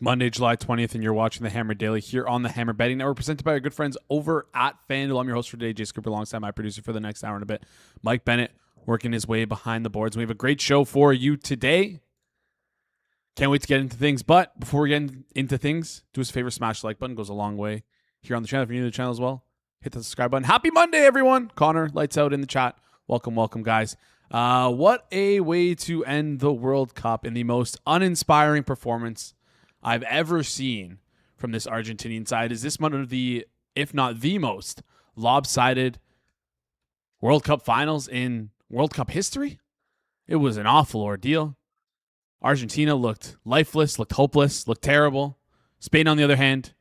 Monday, July 20th, and you're watching the Hammer Daily here on the Hammer Betting Network, presented by our good friends over at FanDuel. I'm your host for today, Jay Scooper, alongside my producer for the next hour and a bit, Mike Bennett, working his way behind the boards. We have a great show for you today. Can't wait to get into things, but before we get into things, do us a favor, smash the like button. Goes a long way here on the channel. If you're new to the channel as well, hit the subscribe button. Happy Monday, everyone. Connor, lights out in the chat. Welcome, guys. What a way to end the World Cup in the most uninspiring performance I've ever seen from this Argentinian side. Is this one of the, if not the most, lopsided World Cup finals in World Cup history? It was an awful ordeal. Argentina looked lifeless, looked hopeless, looked terrible. Spain, on the other hand,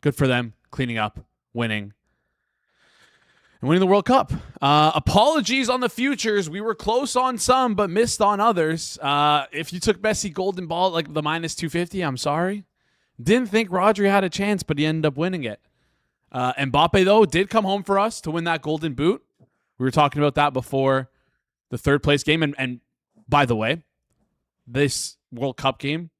good for them, cleaning up, winning, and winning the World Cup. Apologies on the futures. We were close on some, but missed on others. If you took Messi golden ball at like the minus 250, I'm sorry. Didn't think Rodri had a chance, but he ended up winning it. Mbappe, though, did come home for us to win that golden boot. We were talking about that before the third place game. And by the way, this World Cup game,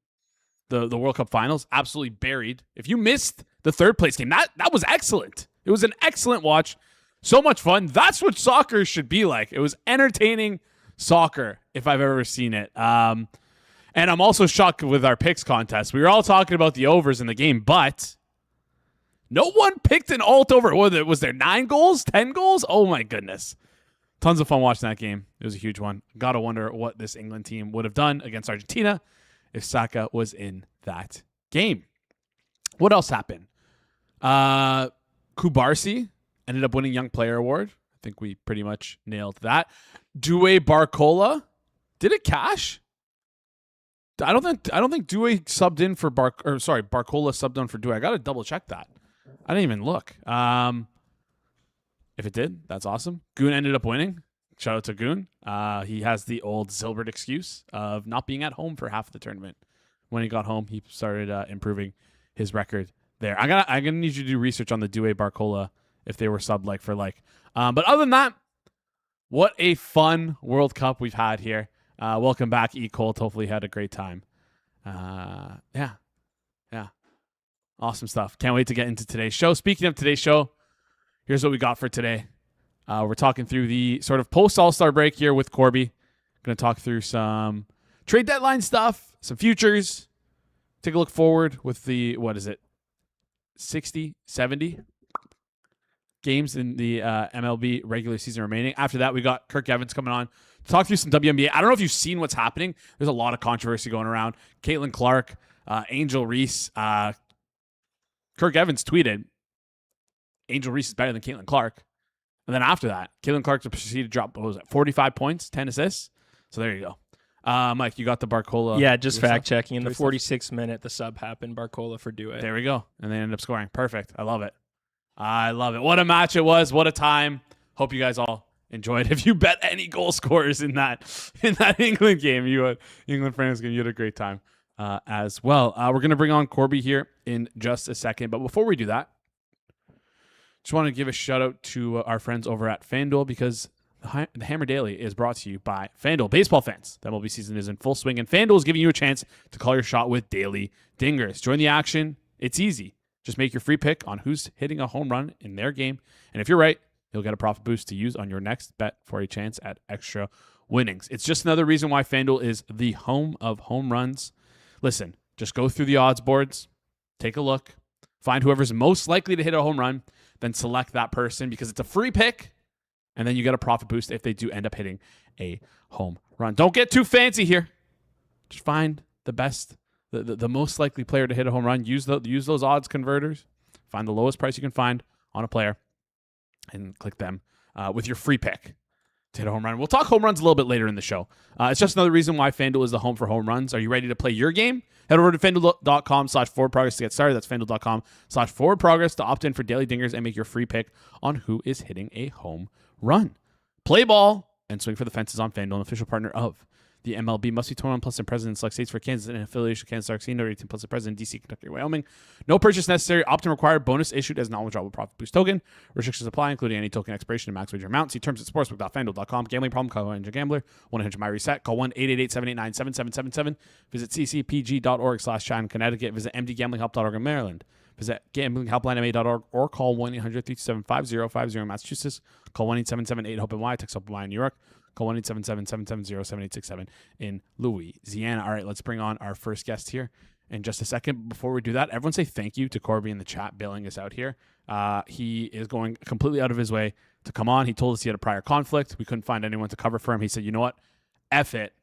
the World Cup finals, absolutely buried. If you missed the third place game, that was excellent. It was an excellent watch. So much fun. That's what soccer should be like. It was entertaining soccer, if I've ever seen it. And I'm also shocked with our picks contest. We were all talking about the overs in the game, but no one picked an alt over. Was there 9 goals, 10 goals? Oh, my goodness. Tons of fun watching that game. It was a huge one. Got to wonder what this England team would have done against Argentina if Saka was in that game. What else happened? Kubarsi ended up winning Young Player Award. I think we pretty much nailed that. Due Barcola, did it cash? I don't think Due subbed in for Barcola subbed in for Due. I got to double check that. I didn't even look. If it did, that's awesome. Goon ended up winning. Shout out to Goon. He has the old Zilbert excuse of not being at home for half of the tournament. When he got home, he started improving his record there. I'm gonna need you to do research on the Due Barcola if they were subbed like for like. But other than that, what a fun World Cup we've had here. Welcome back, E. Colt. Hopefully you had a great time. Yeah. Awesome stuff. Can't wait to get into today's show. Speaking of today's show, here's what we got for today. We're talking through the sort of post-All-Star break here with Corbie. Going to talk through some trade deadline stuff, some futures. Take a look forward with the, 60, 70 games in the MLB regular season remaining. After that, we got Kirk Evans coming on to talk through some WNBA. I don't know if you've seen what's happening. There's a lot of controversy going around. Caitlin Clark, Angel Reese. Kirk Evans tweeted, Angel Reese is better than Caitlin Clark. And then after that, Caitlin Clark proceeded to drop, 45 points, 10 assists. So there you go. Mike, you got the Barcola. Yeah, just fact-checking. In the 46th minute, the sub happened. Barcola for Due. There we go. And they ended up scoring. Perfect. I love it. What a match it was. What a time. Hope you guys all enjoyed. If you bet any goal scorers in that England game, England fans, you had a great time as well. We're going to bring on Corbie here in just a second. But before we do that, just want to give a shout out to our friends over at FanDuel, because the Hammer Daily is brought to you by FanDuel. Baseball fans, the MLB season is in full swing, and FanDuel is giving you a chance to call your shot with daily dingers. Join the action. It's easy. Just make your free pick on who's hitting a home run in their game. And if you're right, you'll get a profit boost to use on your next bet for a chance at extra winnings. It's just another reason why FanDuel is the home of home runs. Listen, just go through the odds boards, take a look, find whoever's most likely to hit a home run, then select that person, because it's a free pick, and then you get a profit boost if they do end up hitting a home run. Don't get too fancy here. Just find the best, the most likely player to hit a home run. Use those odds converters. Find the lowest price you can find on a player, and click them with your free pick to hit a home run. We'll talk home runs a little bit later in the show. It's just another reason why FanDuel is the home for home runs. Are you ready to play your game? Head over to FanDuel.com/forwardprogress to get started. That's FanDuel.com/forwardprogress to opt in for daily dingers and make your free pick on who is hitting a home run. Play ball and swing for the fences on FanDuel, an official partner of The MLB must be 21 plus in president in select states. For Kansas and affiliation Kansas are 18 plus in president DC, Kentucky, Wyoming. No purchase necessary. Opt-in required. Bonus issued as non-withdrawable profit boost token. Restrictions apply, including any token expiration and max wager amount. See terms at sportsbook.fanduel.com. Gambling problem? Call 1-800-GAMBLER. 1-800-MY-RESET. Call 1-888-789-7777. Visit ccpg.org/China in Connecticut. Visit mdgamblinghelp.org in Maryland. Visit gamblinghelplinema.org or call 1-800-327-5050 in Massachusetts. Call 1-877-8-HOPE-NY. Text HOPE-NY in New York. Call 1-877-770-7867 in Louisiana. All right, let's bring on our first guest here in just a second. Before we do that, everyone say thank you to Corbie in the chat bailing us out here. He is going completely out of his way to come on. He told us he had a prior conflict. We couldn't find anyone to cover for him. He said, you know what? F it.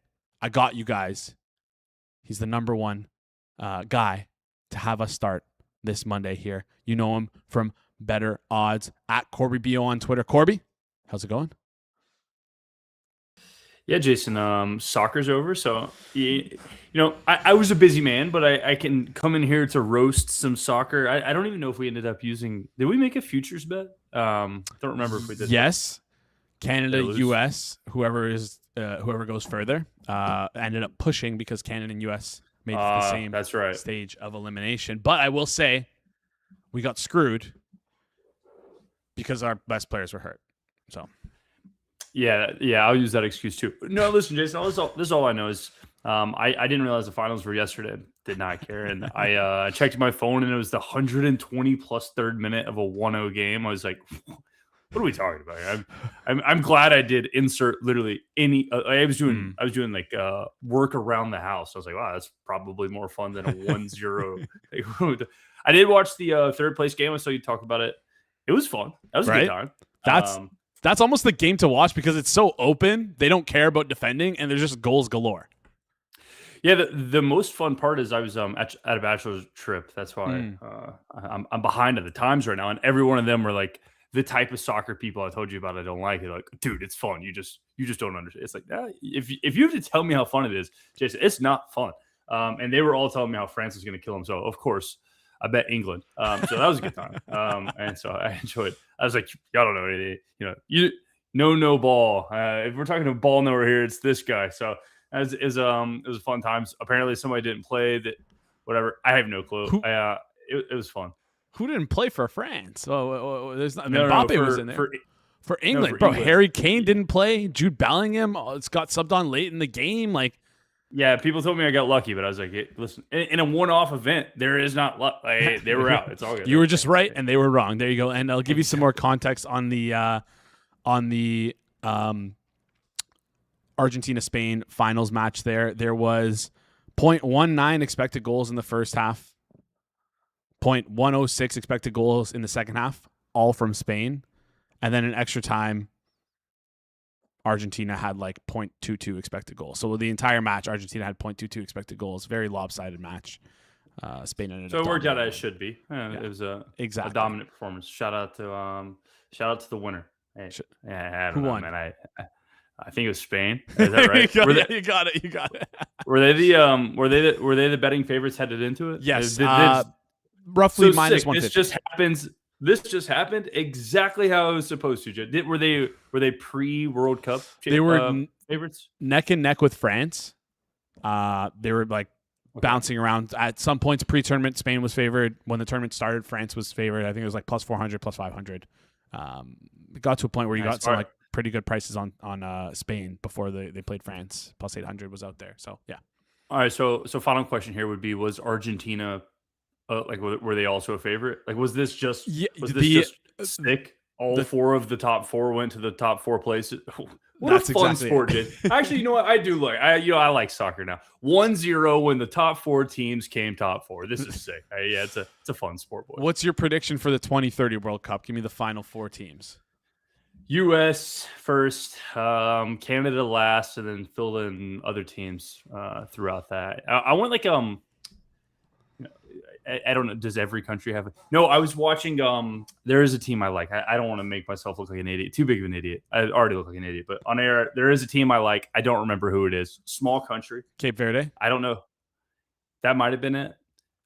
I got you guys. He's the number one guy to have us start this Monday here. You know him from Better Odds at Corbie BO on Twitter. Corbie, how's it going? Yeah, Jason, soccer's over. So, I was a busy man, but I can come in here to roast some soccer. I don't even know if we ended up using – did we make a futures bet? Don't remember if we did. Yes. Canada, U.S., whoever goes further ended up pushing because Canada and U.S. made the same stage of elimination. But I will say we got screwed because our best players were hurt. So – Yeah, I'll use that excuse too. No, listen, Jason, this is all I know is I didn't realize the finals were yesterday. Did not care. And I checked my phone and it was the 120 plus third minute of a 1-0 game. I was like, what are we talking about? I'm glad I did insert literally any. I was doing like work around the house. I was like, wow, that's probably more fun than a 1-0. I did watch the third place game. I saw you talk about it. It was fun. That was a good time. That's almost the game to watch because it's so open. They don't care about defending, and there's just goals galore. Yeah, the most fun part is I was at a bachelor's trip. That's why I'm behind at the times right now, and every one of them were like the type of soccer people I told you about. I don't like it. Like, dude, it's fun. You just don't understand. It's like if you have to tell me how fun it is, Jason, it's not fun. And they were all telling me how France was going to kill them. So of course, I bet England. So that was a good time. And so I enjoyed. I was like, y'all don't know anything. No ball. If we're talking to ball knower here, it's this guy. So it was fun times. Apparently somebody didn't play that. Whatever. I have no clue. It was fun. Who didn't play for France? Oh, there's not. Mbappe was in there for England, bro. England. Harry Kane didn't play. Jude Bellingham got subbed on late in the game. Like. Yeah, people told me I got lucky, but I was like, hey, listen, in a one-off event, there is not luck. Like, they were out. It's all good. You were just right, and they were wrong. There you go. And I'll give you some more context on the Argentina-Spain finals match there. There was 0.19 expected goals in the first half, 0.106 expected goals in the second half, all from Spain. And then in extra time, Argentina had like 0.22 expected goals. So the entire match, Argentina had 0.22 expected goals. Very lobsided match. Spain ended up. So it worked out as it should be. It was a dominant performance. Shout out to the winner. Hey, I don't know, won? Man. I think it was Spain. Is that right? You got it. Were they the betting favorites headed into it? Yes. Roughly minus 150. This just happened exactly how it was supposed to. Were they pre-World Cup? They were favorites, neck and neck with France. They were like bouncing around. At some points pre-tournament, Spain was favored. When the tournament started, France was favored. I think it was like plus 400, plus 500. It got to a point where you got some like pretty good prices on Spain before they played France. Plus 800 was out there. So yeah. All right. So final question here would be: was Argentina? Were they also a favorite? Like, was this just sick? All four of the top four went to the top four places. That's a fun sport, dude. Actually, you know what? I do like. I like soccer now. 1-0 when the top four teams came top four. This is sick. It's a fun sport, boy. What's your prediction for the 2030 World Cup? Give me the final four teams. U.S. first, Canada last, and then fill in other teams throughout that. I want like I don't know. Does every country have it? No, I was watching. There is a team I like. I don't want to make myself look like an idiot. Too big of an idiot. I already look like an idiot. But on air, there is a team I like. I don't remember who it is. Small country. Cape Verde. I don't know. That might have been it.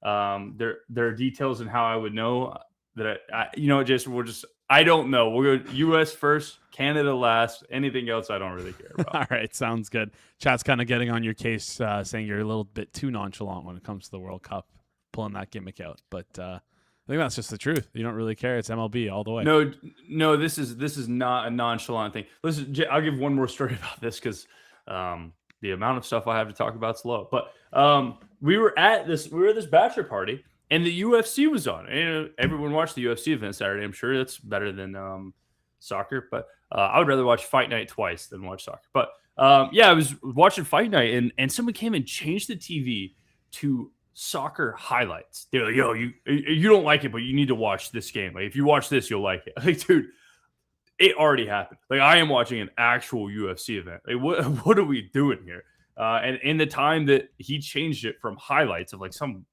There are details in how I would know. that Jason, I don't know. We'll go U.S. first, Canada last. Anything else, I don't really care about. All right, sounds good. Chat's kind of getting on your case, saying you're a little bit too nonchalant when it comes to the World Cup, pulling that gimmick out. But I think that's just the truth. You don't really care. It's MLB all the way. No, this is not a nonchalant thing. Listen, I'll give one more story about this because the amount of stuff I have to talk about is low. But we were at this bachelor party, and the UFC was on. And everyone watched the UFC event Saturday. I'm sure that's better than soccer, but I would rather watch Fight Night twice than watch soccer. But I was watching Fight Night, and someone came and changed the TV to soccer highlights. They're like, yo, you don't like it, but you need to watch this game. Like, if you watch this, you'll like it. Like, dude, it already happened. Like, I am watching an actual UFC event. Like, what are we doing here? And in the time that he changed it from highlights of like some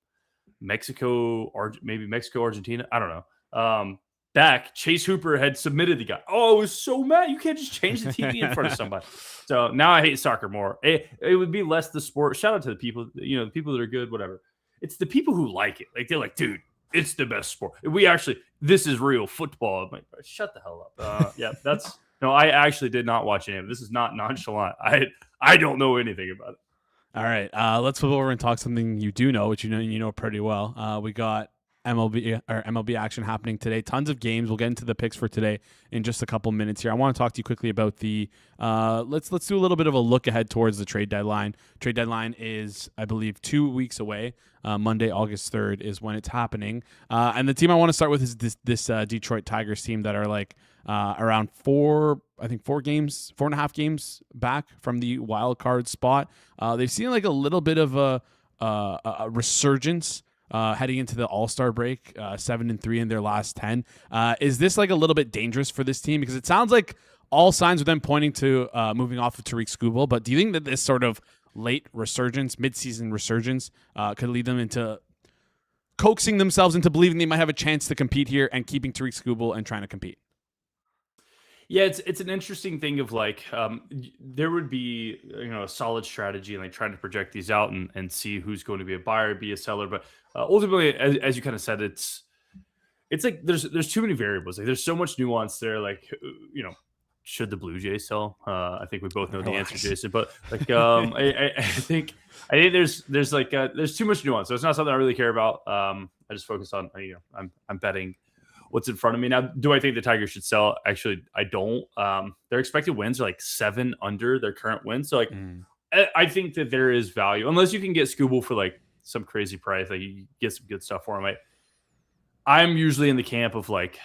Mexico, or maybe Mexico, Argentina, I don't know. Back, Chase Hooper had submitted the guy. Oh, I was so mad. You can't just change the TV in front of somebody. So now I hate soccer more. It would be less the sport. Shout out to the people, the people that are good, whatever. It's the people who like it. Like, they're like, dude, it's the best sport. This is real football. I'm like, shut the hell up. I actually did not watch any of it. This is not nonchalant. I don't know anything about it. All right, let's flip over and talk something you do know, which you know pretty well. We got MLB action happening today. Tons of games. We'll get into the picks for today in just a couple minutes here. I want to talk to you quickly about the let's do a little bit of a look ahead towards the trade deadline. Trade deadline is, I believe, 2 weeks away. Monday, August 3rd is when it's happening. And the team I want to start with is this Detroit Tigers team that are like around 4.5 games back from the wild card spot. They've seen like a little bit of a resurgence heading into the All-Star break, 7-3 in their last 10. Is this like a little bit dangerous for this team? Because it sounds like all signs are them pointing to moving off of Tariq Skubal. But do you think that this sort of late resurgence, mid-season resurgence, could lead them into coaxing themselves into believing they might have a chance to compete here and keeping Tariq Skubal and trying to compete? Yeah, it's an interesting thing of like there would be a solid strategy and like trying to project these out and see who's going to be a buyer, be a seller. But ultimately, as you kind of said, it's like there's too many variables. Like, there's so much nuance there. Like, should the Blue Jays sell? I think we both know the answer, Jason. But like, I think there's too much nuance. So it's not something I really care about. I just focus on I'm betting what's in front of me. Now, do I think the Tigers should sell? Actually, I don't. Their expected wins are like 7 under their current wins. So like, I think that there is value, unless you can get Skubal for like some crazy price. Like, you get some good stuff for him. I'm usually in the camp of like,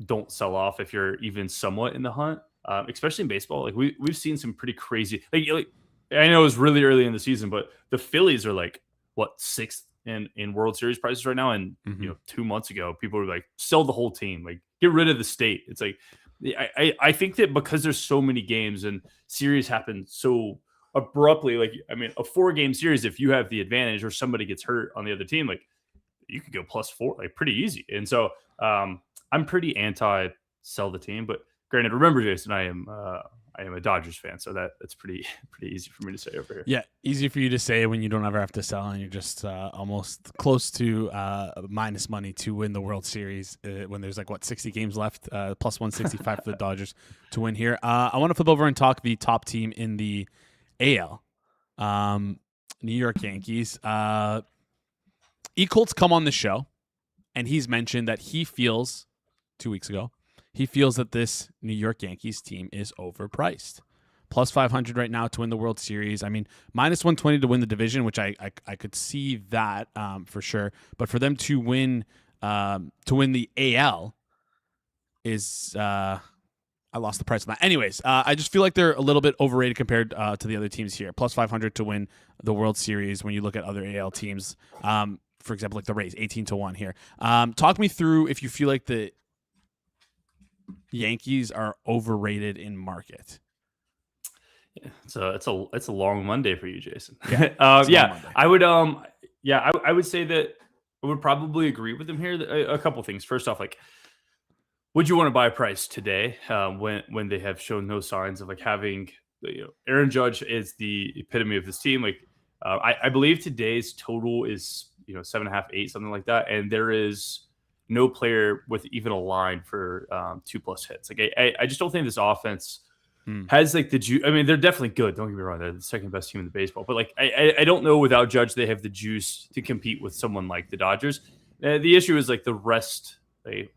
don't sell off if you're even somewhat in the hunt, especially in baseball. Like, we've seen some pretty crazy. Like, I know it was really early in the season, but the Phillies are like what, 6th in World Series prices right now. And 2 months ago, people were like, sell the whole team, like get rid of the state. It's like, I think that because there's so many games and series happen so abruptly, like, I mean, a 4-game series, if you have the advantage or somebody gets hurt on the other team, like, you could go +4, like, pretty easy. And so I'm pretty anti sell the team, but granted, remember, Jason, I am a Dodgers fan, so that's pretty easy for me to say over here. Yeah, easy for you to say when you don't ever have to sell and you're just almost close to minus money to win the World Series when there's like 60 games left, +165 for the Dodgers to win here. I want to flip over and talk the top team in the AL, New York Yankees. E-Colt's come on the show, and he's mentioned that he feels 2 weeks ago. He feels that this New York Yankees team is overpriced. +500 right now to win the World Series. I mean, -120 to win the division, which I could see that for sure. But for them to win the AL is I lost the price on that. Anyways, I just feel like they're a little bit overrated compared to the other teams here. +500 to win the World Series when you look at other AL teams. For example, like the Rays, 18-1 here. Talk me through if you feel like the Yankees are overrated in market. Yeah, so it's a long Monday for you, Jason. Yeah, I would I would say that I would probably agree with him here. A couple things. First off, like, would you want to buy a price today when they have shown no signs of like having Aaron Judge is the epitome of this team. Like I believe today's total is 7.5, 8, something like that, and there is no player with even a line for 2+ hits. Like I just don't think this offense has like the juice. I mean, they're definitely good. Don't get me wrong; they're the second best team in the baseball. But like, I don't know without Judge they have the juice to compete with someone like the Dodgers. The issue is like the rest.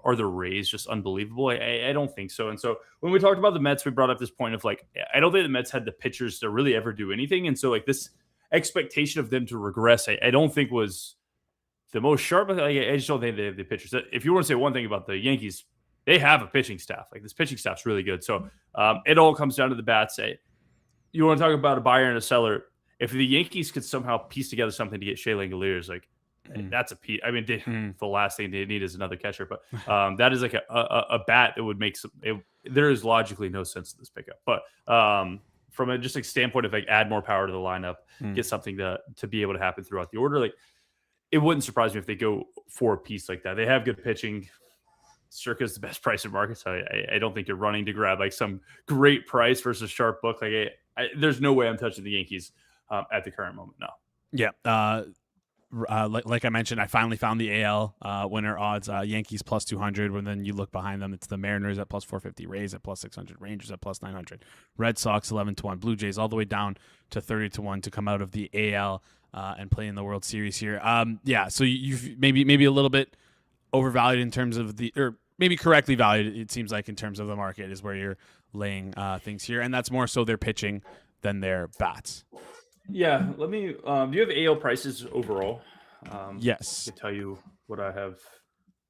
Are the Rays just unbelievable? I don't think so. And so when we talked about the Mets, we brought up this point of like, I don't think the Mets had the pitchers to really ever do anything. And so like this expectation of them to regress, I don't think was the most sharp. Like, I just don't think they have the pitchers. If you want to say one thing about the Yankees, they have a pitching staff. Like this pitching staff's really good. So it all comes down to the bats. You want to talk about a buyer and a seller. If the Yankees could somehow piece together something to get Shea Langoliers, like, that's a piece. I mean, the last thing they need is another catcher, but that is like a bat that would make there is logically no sense to this pickup. But from a just like standpoint of like add more power to the lineup, get something to be able to happen throughout the order, like it wouldn't surprise me if they go for a piece like that. They have good pitching. Circa's the best price in market, so I don't think you're running to grab like some great price versus sharp book. Like there's no way I'm touching the Yankees at the current moment. No. Yeah. Like I mentioned, I finally found the AL winner odds. Yankees plus 200. When then you look behind them, it's the Mariners at plus 450, Rays at plus 600, Rangers at plus 900, Red Sox 11-1, Blue Jays all the way down to 30-1 to come out of the AL and play in the World Series here. So you've maybe a little bit overvalued in terms of or maybe correctly valued. It seems like in terms of the market is where you're laying things here, and that's more so their pitching than their bats. Yeah, let me. Do you have AL prices overall? Yes. I can tell you what I have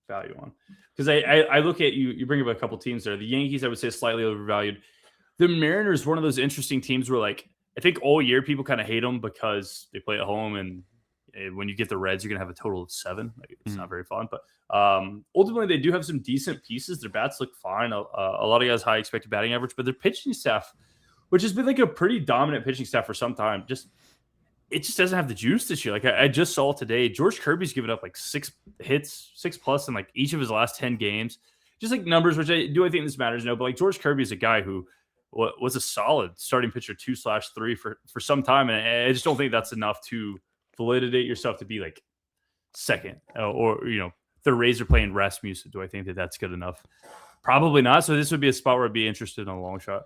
value on because I look at you. You bring up a couple teams there. The Yankees, I would say, slightly overvalued. The Mariners, one of those interesting teams where, like, I think all year people kind of hate them because they play at home, and when you get the Reds, you're gonna have a total of 7. Like, it's not very fun, but ultimately they do have some decent pieces. Their bats look fine. A lot of guys high expected batting average, but their pitching staff, which has been like a pretty dominant pitching staff for some time, it just doesn't have the juice this year. Like I just saw today, George Kirby's given up like 6 hits, 6+ in like each of his last 10 games. Just like numbers, which I think this matters? No, but like George Kirby is a guy who was a solid starting pitcher 2/3 for some time, and I just don't think that's enough to validate yourself to be like second or the Rays are playing Rasmussen. Do I think that that's good enough? Probably not. So this would be a spot where I'd be interested in a long shot.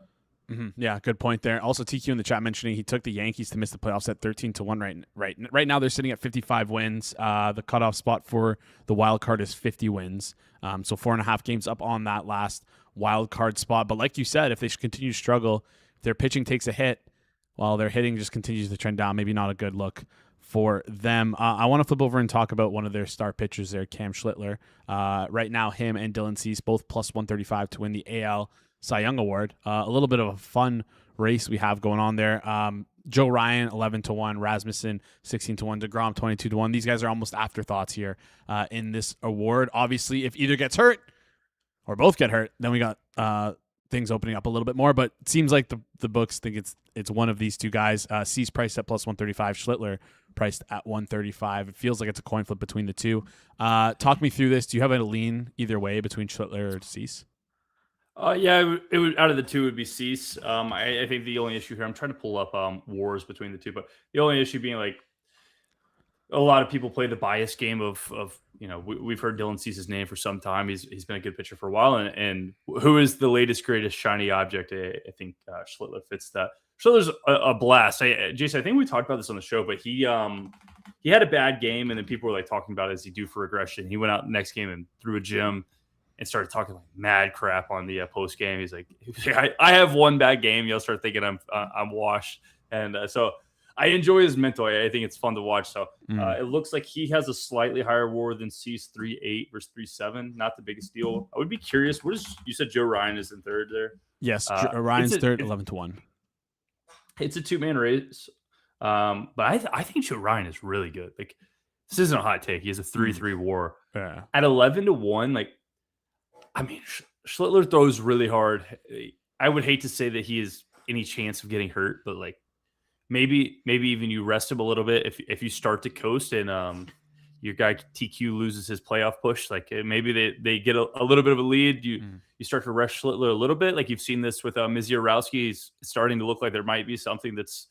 Yeah, good point there. Also, TQ in the chat mentioning he took the Yankees to miss the playoffs at 13-1. Right now, they're sitting at 55 wins. The cutoff spot for the wild card is 50 wins. So 4.5 games up on that last wild card spot. But like you said, if they continue to struggle, if their pitching takes a hit while their hitting just continues to trend down, maybe not a good look for them. I want to flip over and talk about one of their star pitchers there, Cam Schlittler. Right now, him and Dylan Cease both plus 135 to win the AL Cy Young Award. A little bit of a fun race we have going on there. Joe Ryan 11-1, Rasmussen 16-1, DeGrom 22-1. These guys are almost afterthoughts here in this award. Obviously, if either gets hurt or both get hurt, then we got things opening up a little bit more. But it seems like the books think it's one of these two guys. Cease priced at plus 135, Schlittler priced at 135. It feels like it's a coin flip between the two. Talk me through this. Do you have a lean either way between Schlittler or Cease? It would out of the two would be Cease. I think the only issue here, I'm trying to pull up wars between the two, but the only issue being like a lot of people play the bias game of we've heard Dylan Cease's name for some time. He's been a good pitcher for a while, and who is the latest greatest shiny object? I think Schlittler fits that. Schlittler's a blast. Jason, I think we talked about this on the show, but he had a bad game, and then people were like talking about is he due for regression? He went out the next game and threw a gym and started talking like mad crap on the post game. He's like, I have one bad game. You'll start thinking I'm washed. And so I enjoy his mental. I think it's fun to watch. So it looks like he has a slightly higher WAR than Cease, 3.8 versus 3.7. Not the biggest deal. I would be curious. You said Joe Ryan is in third there? Yes, Ryan's third, 11-1. It's a 2-man race. But I think Joe Ryan is really good. Like, this isn't a hot take. He has a 3.3 WAR. Yeah. At 11-1, like, I mean, Schlittler throws really hard. I would hate to say that he has any chance of getting hurt, but like maybe even you rest him a little bit if you start to coast and your guy TQ loses his playoff push. Like maybe they get a little bit of a lead. You start to rest Schlittler a little bit. Like you've seen this with Mizierowski. He's starting to look like there might be something that's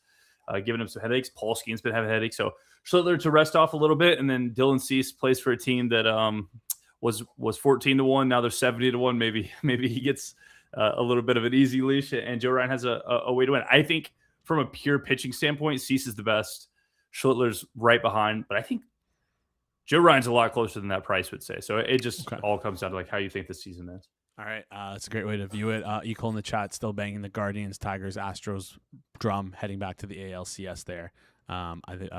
giving him some headaches. Paul Skeen's been having headaches, so Schlittler to rest off a little bit, and then Dylan Cease plays for a team that was 14-1. Now they're 70-1. Maybe he gets a little bit of an easy leash, and Joe Ryan has a way to win. I think from a pure pitching standpoint, Cease is the best. Schlittler's right behind, but I think Joe Ryan's a lot closer than that price would say. So it just all comes down to like how you think the season is. All right, that's a great way to view it. Equal in the chat, still banging the Guardians, Tigers, Astros drum, heading back to the ALCS there. I think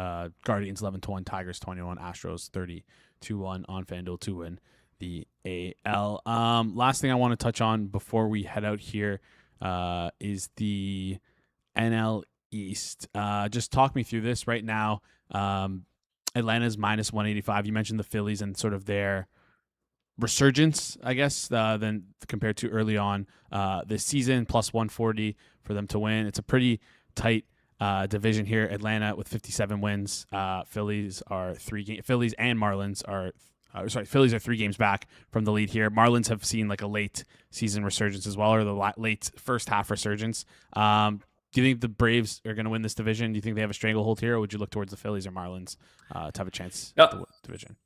Guardians 11-1, Tigers 21, Astros 30-1 on FanDuel to win the AL. Last thing I want to touch on before we head out here is the NL East. Just talk me through this right now. Atlanta's minus 185. You mentioned the Phillies and sort of their resurgence, I guess, than compared to early on this season, plus 140 for them to win. It's a pretty tight division here. Atlanta with 57 wins. Phillies and Marlins are Phillies are 3 games back from the lead here. Marlins have seen like a late season resurgence as well, or the late first half resurgence. Do you think the Braves are going to win this division? Do you think they have a stranglehold here, or would you look towards the Phillies or Marlins to have a chance at the division?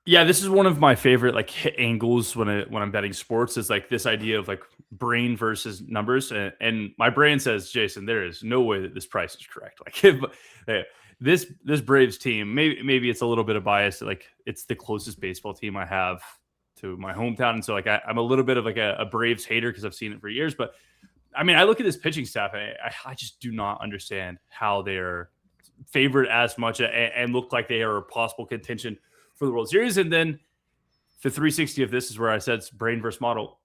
Yeah, this is one of my favorite like hit angles when I'm betting sports, is like this idea of like brain versus numbers, and my brain says, Jason, there is no way that this price is correct. Like this Braves team, maybe it's a little bit of bias, like it's the closest baseball team I have to my hometown, and so like I'm a little bit of like a Braves hater because I've seen it for years, but I mean, I look at this pitching staff, and I just do not understand how they're favored as much and look like they are a possible contention for the World Series. And then the 360 of this is where I said it's brain versus model.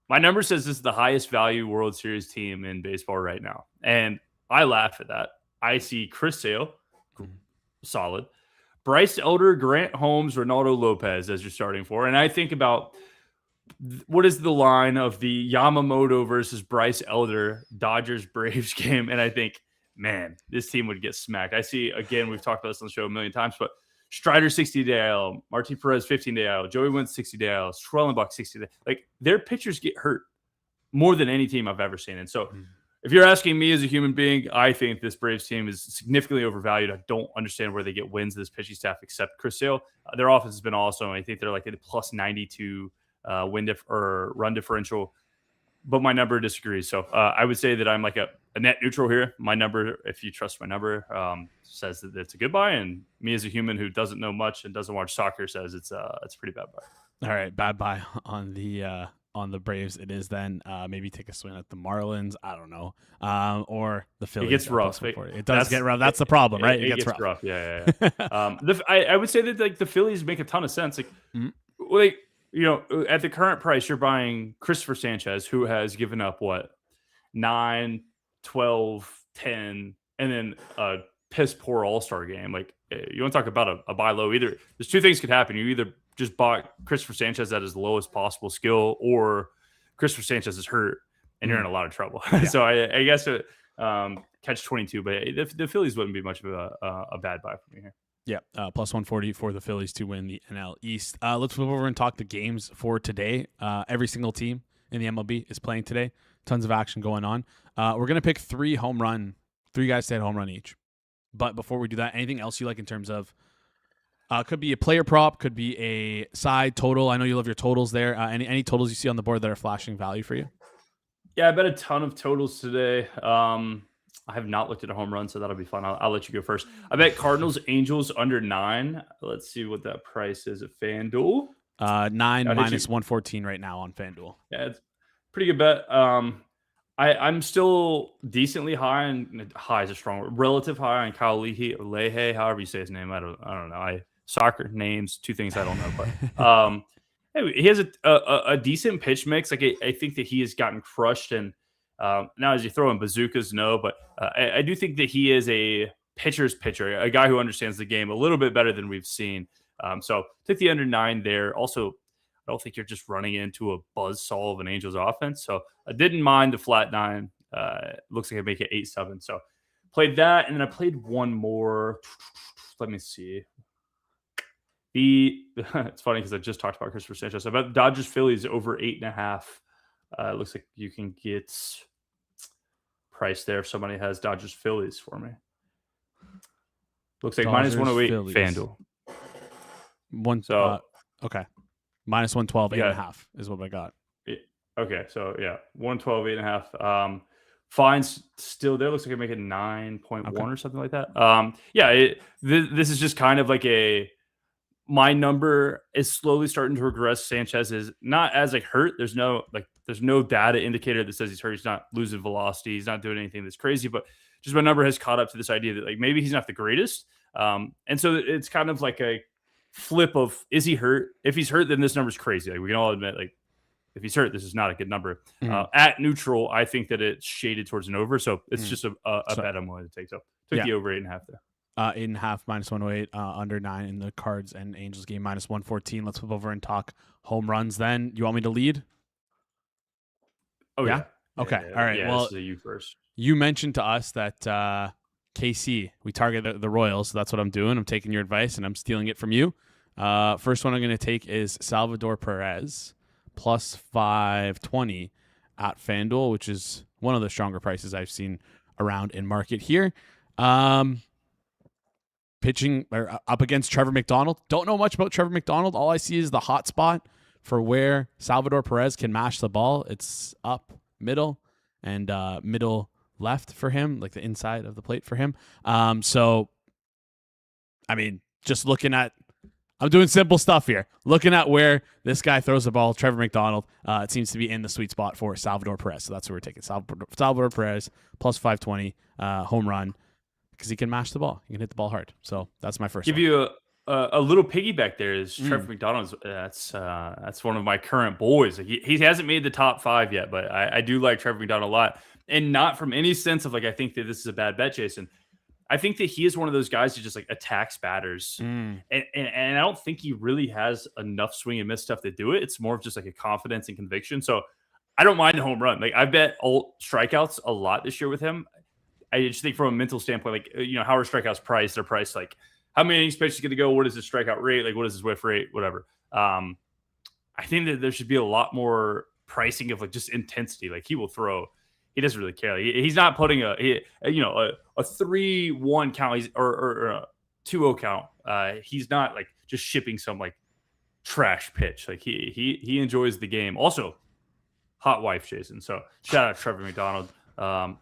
My number says this is the highest value World Series team in baseball right now. And I laugh at that. I see Chris Sale, solid. Bryce Elder, Grant Holmes, Ronaldo Lopez as your starting four. And I think about what is the line of the Yamamoto versus Bryce Elder Dodgers Braves game, and I think, man, this team would get smacked. I see, again, we've talked about this on the show a million times, but Strider 60-day IL, Martin Perez 15-day IL, Joey Wentz 60-day IL, Schwellenbach 60-day. Like, their pitchers get hurt more than any team I've ever seen. And so if you're asking me as a human being, I think this Braves team is significantly overvalued. I don't understand where they get wins, this pitching staff, except Chris Sale. Their offense has been awesome. I think they're like a plus 92 run differential, but my number disagrees. So I would say that I'm like a net neutral here. My number, if you trust my number, says that it's a good buy, and me as a human who doesn't know much and doesn't watch soccer says it's a pretty bad buy. All right, bad buy on the Braves. It is then. Maybe take a swing at the Marlins. I don't know, or the Phillies. It gets rough. It does get rough. That's the problem, right? It gets rough. Yeah. I would say that like the Phillies make a ton of sense. Like, you know, at the current price, you're buying Christopher Sanchez, who has given up 9, 12, 10, and then a piss poor all-star game. Like, you want to talk about a buy low. Either there's 2 things could happen. You either just bought Christopher Sanchez at his lowest possible skill, or Christopher Sanchez is hurt and you're in a lot of trouble. Yeah. So I guess catch 22, but the Phillies wouldn't be much of a bad buy for me here. Yeah, plus 140 for the Phillies to win the NL East. Let's move over and talk the games for today. Every single team in the MLB is playing today. Tons of action going on. We're going to pick 3 guys to hit home run each. But before we do that, anything else you like in terms of could be a player prop, could be a side total. I know you love your totals there. Any totals you see on the board that are flashing value for you? Yeah, I bet a ton of totals today. I have not looked at a home run, so that'll be fun. I'll let you go first. I bet Cardinals Angels under 9. Let's see what that price is at FanDuel. 9 minus 114 right now on FanDuel. Yeah, it's a pretty good bet. I'm still decently high, and high is a strong word. Relative high on Kyle Leahy, however you say his name. I don't know. Soccer names, 2 things I don't know, but he has a decent pitch mix. Like I think that he has gotten crushed, and now as you throw in bazookas, no, but I do think that he is a pitcher's pitcher, a guy who understands the game a little bit better than we've seen. So take the under 9 there. Also, I don't think you're just running into a buzzsaw of an Angels offense. So I didn't mind the flat 9. Looks like I make it 8-7. So played that, and then I played one more. Let me see. It's funny because I just talked about Christopher Sanchez. I bet Dodgers Phillies over 8.5. Looks like you can get price there if somebody has Dodgers Phillies for me. Looks like minus 108 FanDuel. Okay. Minus 112, Yeah. 8.5 is what I got. Okay, so yeah, 112, 8.5. Fines still there. Looks like I make it 9.1 or something like that. This is just kind of like my number is slowly starting to regress. Sanchez is not as like hurt. There's no data indicator that says he's hurt. He's not losing velocity. He's not doing anything that's crazy, but just my number has caught up to this idea that like maybe he's not the greatest. And so it's kind of like a flip of, is he hurt? If he's hurt, then this number's crazy. Like we can all admit, like if he's hurt, this is not a good number. At neutral, I think that it's shaded towards an over. So it's just a bet I'm willing to take. So took the over 8.5 there. 8.5 minus 108, under 9 in the Cards and Angels game, minus 114. Let's flip over and talk home runs then. You want me to lead? Oh, yeah. Okay. All right. Yeah, well, this is you first. You mentioned to us that KC, we target the Royals. So that's what I'm doing. I'm taking your advice and I'm stealing it from you. First one I'm going to take is Salvador Perez plus 520 at FanDuel, which is one of the stronger prices I've seen around in market here. Pitching or up against Trevor McDonald. Don't know much about Trevor McDonald. All I see is the hot spot for where Salvador Perez can mash the ball. It's up middle and middle left for him, like the inside of the plate for him. So, I mean, just looking at, I'm doing simple stuff here. Looking at where this guy throws the ball, Trevor McDonald, it seems to be in the sweet spot for Salvador Perez. So that's what we're taking. Salvador Perez plus 520 home run because he can mash the ball. He can hit the ball hard. So that's my first. Give one. you a little piggyback there is Trevor McDonald's. That's one of my current boys. He hasn't made the top 5 yet, but I do like Trevor McDonald a lot, and not from any sense of like I think that this is a bad bet, Jason. I think that he is one of those guys who just like attacks batters, and I don't think he really has enough swing and miss stuff to do it. It's more of just like a confidence and conviction. So I don't mind the home run. Like I bet all strikeouts a lot this year with him. I just think from a mental standpoint, like how are strikeouts priced? They're priced like how many innings pitch is going to go? What is his strikeout rate? Like what is his whiff rate? Whatever. I think that there should be a lot more pricing of like just intensity. Like he will throw. He doesn't really care. Like, he's not putting a 3-1 count or a 2-0 count. He's not like just shipping some like trash pitch. Like he enjoys the game. Also, hot wife, Jason. So shout out Trevor McDonald. I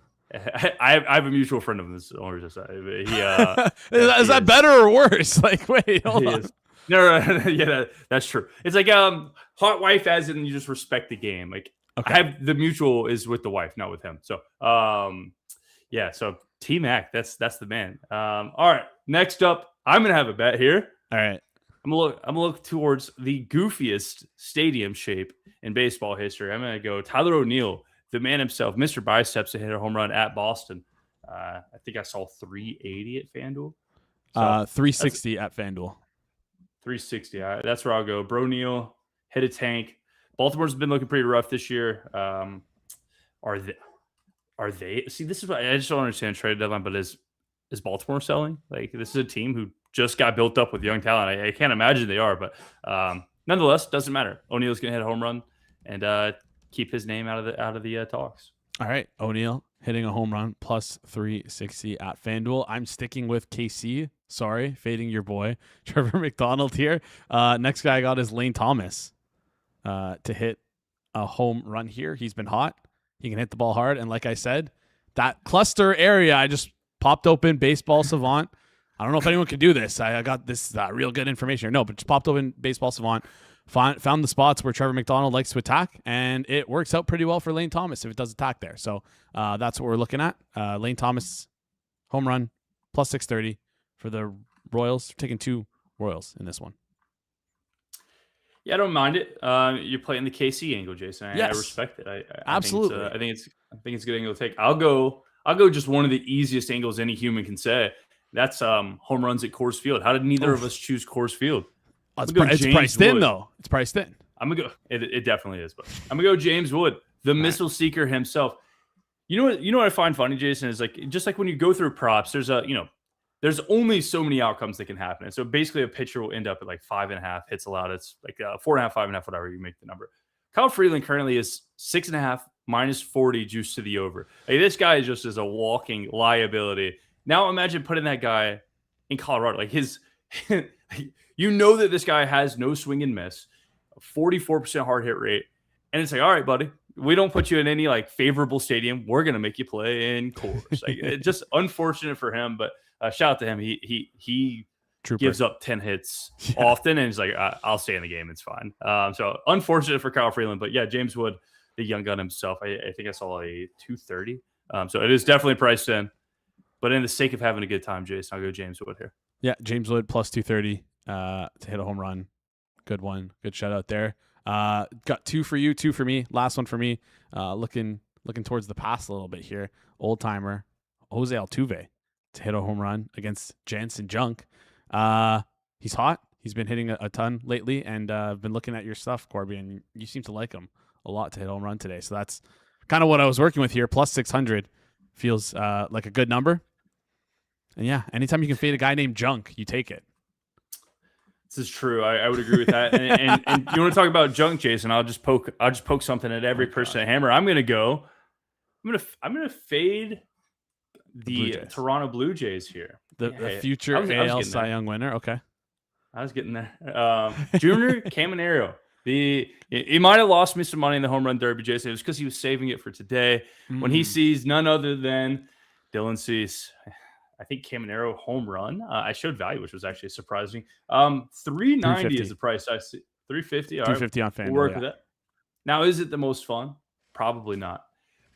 have a mutual friend of this owner. Is that better or worse? Like, wait, hold on. No, yeah, that's true. It's like hot wife, as in you just respect the game. Like okay. I have the mutual is with the wife, not with him. So so T Mac, that's the man. All right, next up, I'm gonna have a bet here. All right, I'm gonna look towards the goofiest stadium shape in baseball history. I'm gonna go Tyler O'Neill, the man himself, Mr. Biceps, to hit a home run at Boston. I think I saw 380 at FanDuel. So 360 at FanDuel. 360. That's where I'll go. Bro Neal hit a tank. Baltimore's been looking pretty rough this year. Are they? See, this is what I just don't understand trade deadline. But is Baltimore selling? Like this is a team who just got built up with young talent. I can't imagine they are, but nonetheless, doesn't matter. O'Neal's gonna hit a home run and keep his name out of the talks. All right, O'Neill hitting a home run plus 360 at FanDuel. I'm sticking with KC. Sorry, fading your boy Trevor McDonald here. Next guy I got is Lane Thomas to hit a home run here. He's been hot. He can hit the ball hard. And like I said, that cluster area, I just popped open Baseball Savant. I don't know if anyone can do this. I got this real good information here. No, but just popped open Baseball Savant. Found the spots where Trevor McDonald likes to attack, and it works out pretty well for Lane Thomas if it does attack there. So that's what we're looking at. Lane Thomas, home run, plus 630 for the Royals. Taking 2 Royals in this one. Yeah, I don't mind it. You're playing the KC angle, Jason. Yes. I respect it. Absolutely. I think it's a good angle to take. I'll go just one of the easiest angles any human can say. That's home runs at Coors Field. How did neither of us choose Coors Field? It's priced in, though. It's priced in. I'm going to go. It definitely is. But I'm going to go James Wood, the missile seeker himself. You know what I find funny, Jason, is like just like when you go through props, there's only so many outcomes that can happen. And so basically a pitcher will end up at like 5.5 hits allowed. It's like 4.5, 5.5, whatever you make the number. Kyle Freeland currently is 6.5 minus 40 juice to the over. Like, this guy is just as a walking liability. Now imagine putting that guy in Colorado. Like that this guy has no swing and miss. a 44% hard hit rate. And it's like, all right, buddy, we don't put you in any like favorable stadium. We're going to make you play in Coors. Like, it's just unfortunate for him, but shout out to him. He Trooper. gives up 10 hits often, and he's like, I'll stay in the game. It's fine. So unfortunate for Kyle Freeland, but yeah, James Wood, the young gun himself, I think I saw a 230. So it is definitely priced in, but in the sake of having a good time, Jason, I'll go James Wood here. Yeah, James Wood plus 230 to hit a home run. Good one. Good shout out there. Got 2 for you, 2 for me. Last one for me. Looking towards the past a little bit here. Old timer Jose Altuve to hit a home run against Jansen Junk. He's hot. He's been hitting a ton lately, and I've been looking at your stuff, Corbie, and you seem to like him a lot to hit a home run today. So that's kind of what I was working with here. Plus 600 feels like a good number. And yeah, anytime you can fade a guy named Junk, you take it. This is true. I would agree with that. And you want to talk about junk, Jason? I'll just poke something at every person at Hammer. I'm gonna fade the Toronto Blue Jays here. The future AL Cy Young winner. Okay, I was getting there. Junior Caminero. He might have lost me some money in the home run derby, Jason. It was because he was saving it for today. When he sees none other than Dylan Cease, I think Caminero home run. I showed value, which was actually surprising. 390 is the price I see. 350. 350 on FanDuel. We'll work with that. Now, is it the most fun? Probably not.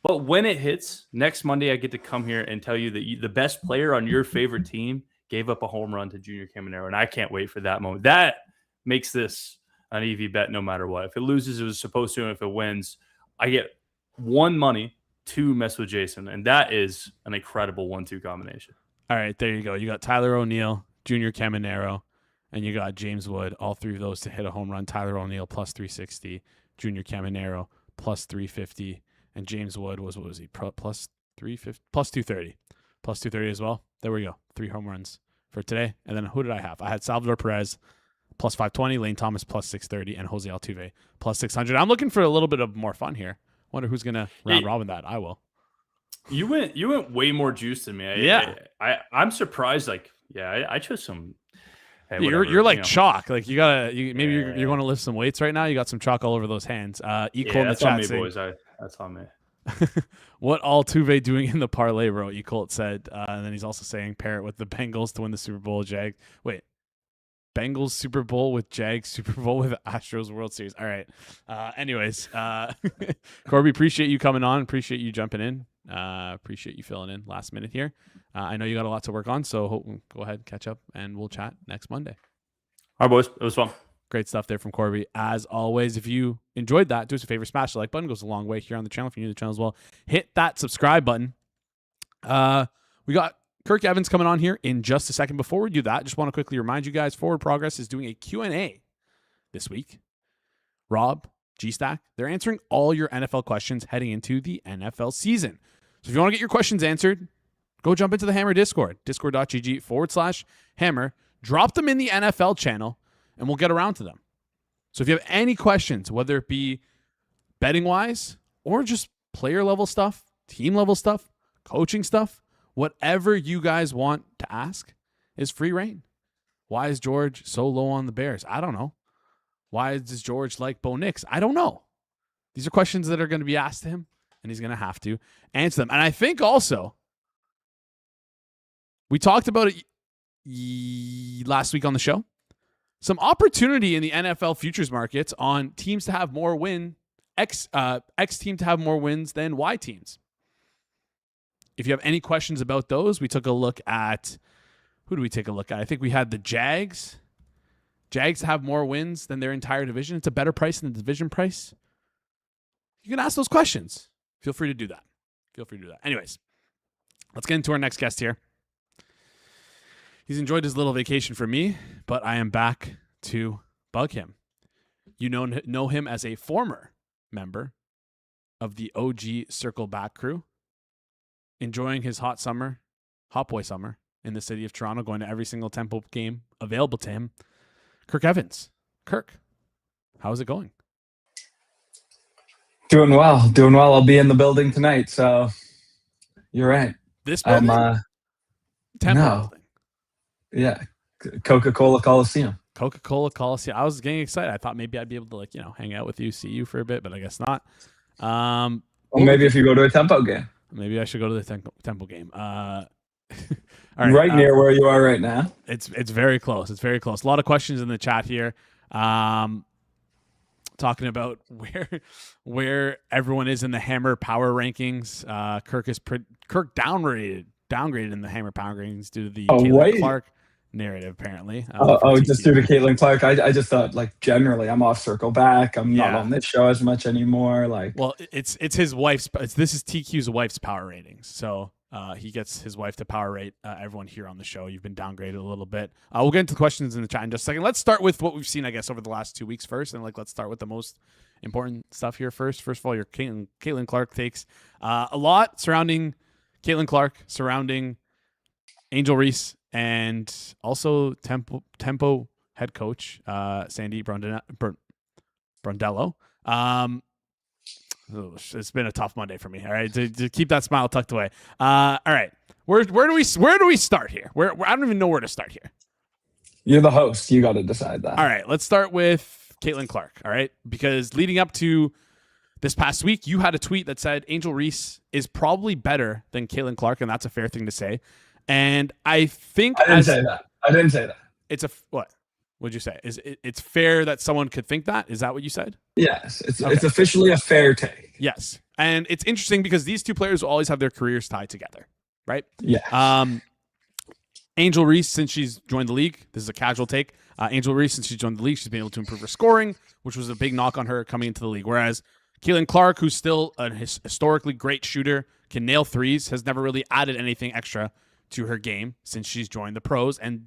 But when it hits next Monday, I get to come here and tell you that the best player on your favorite team gave up a home run to Junior Caminero, and I can't wait for that moment. That makes this an EV bet no matter what. If it loses, it was supposed to, and if it wins, I get one money to mess with Jason, and that is an incredible 1-2 combination. All right, there you go. You got Tyler O'Neill, Junior Caminero, and you got James Wood. All 3 of those to hit a home run. Tyler O'Neill plus 360, Junior Caminero plus 350, and James Wood was, what was he? Plus 350, plus 230. Plus 230 as well. There we go. 3 home runs for today. And then who did I have? I had Salvador Perez plus 520, Lane Thomas plus 630, and Jose Altuve plus 600. I'm looking for a little bit of more fun here. Wonder who's going to round robin that. I will. You went way more juice than me. I'm surprised. Like, I chose some. Hey, you're like chalk. Like you're going to lift some weights right now. You got some chalk all over those hands. Equal in the chat. That's on me, boys. That's on me. What Altuve doing in the parlay, bro? Equal said, and then he's also saying pair it with the Bengals to win the Super Bowl. Bengals Super Bowl with Jags Super Bowl with Astros World Series. All right. Anyways, Corbie, appreciate you coming on. Appreciate you jumping in. Appreciate you filling in last minute here. I know you got a lot to work on, so go ahead, catch up, and we'll chat next Monday. All right, boys. It was fun. Great stuff there from Corbie. As always, if you enjoyed that, do us a favor, smash the like button. It goes a long way here on the channel. If you're new to the channel as well, hit that subscribe button. We got Kirk Evans coming on here in just a second. Before we do that, just want to quickly remind you guys, Forward Progress is doing a Q&A this week. Rob, G-Stack, they're answering all your NFL questions heading into the NFL season. So if you want to get your questions answered, go jump into the Hammer Discord, discord.gg/Hammer. Drop them in the NFL channel, and we'll get around to them. So if you have any questions, whether it be betting-wise or just player-level stuff, team-level stuff, coaching stuff, whatever you guys want to ask is free reign. Why is George so low on the Bears? I don't know. Why does George like Bo Nix? I don't know. These are questions that are going to be asked to him, and he's going to have to answer them. And I think also, we talked about it last week on the show, some opportunity in the NFL futures markets on teams to have more X team to have more wins than Y teams. If you have any questions about those, we took a look at, who do we take a look at? I think we had the Jags. Jags have more wins than their entire division. It's a better price than the division price. You can ask those questions. Feel free to do that. Anyways, let's get into our next guest here. He's enjoyed his little vacation from me, but I am back to bug him. You know him as a former member of the OG Circle Back crew, enjoying his hot boy summer in the city of Toronto, going to every single Temple game available to him. Kirk Evans. Kirk, how's it going? Doing well. I'll be in the building tonight, so you're right. This building? Temple building. Yeah, Coca-Cola Coliseum. Coca-Cola Coliseum. I was getting excited. I thought maybe I'd be able to, like, hang out with you, see you for a bit, but I guess not. Well, maybe if you go to a Tempo game. Maybe I should go to the Temple game. All right, near where you are right now. It's very close. It's very close. A lot of questions in the chat here. Talking about where everyone is in the Hammer power rankings. Kirk downgraded in the Hammer power rankings due to the Caitlin Clark narrative, apparently. Just due to Caitlin Clark. I just thought, like, generally I'm off Circle Back. I'm not on this show as much anymore. Like, well, it's his wife's. This is TQ's wife's power ratings. So he gets his wife to power rate everyone here on the show. You've been downgraded a little bit. We'll get into the questions in the chat in just a second. Let's start with what we've seen, I guess, over the last 2 weeks first, and let's start with the most important stuff here first. First of all, your Caitlin Clark takes a lot surrounding Caitlin Clark, surrounding Angel Reese, and also Tempo head coach Sandy Brondello. It's been a tough Monday for me. All right, to keep that smile tucked away. All right, where do we start here? I don't even know where to start here. You're the host. You got to decide that. All right, let's start with Caitlin Clark. All right, because leading up to this past week, you had a tweet that said Angel Reese is probably better than Caitlin Clark, and that's a fair thing to say. And I think I didn't say that. It's a what? What'd you say? It's fair that someone could think that? Is that what you said? Yes, it's officially a fair take. Yes, and it's interesting because these two players will always have their careers tied together, right? Yeah. Angel Reese, since she's joined the league, this is a casual take. Angel Reese, since she's joined the league, she's been able to improve her scoring, which was a big knock on her coming into the league. Whereas Caitlin Clark, who's still a historically great shooter, can nail threes, has never really added anything extra to her game since she's joined the pros. And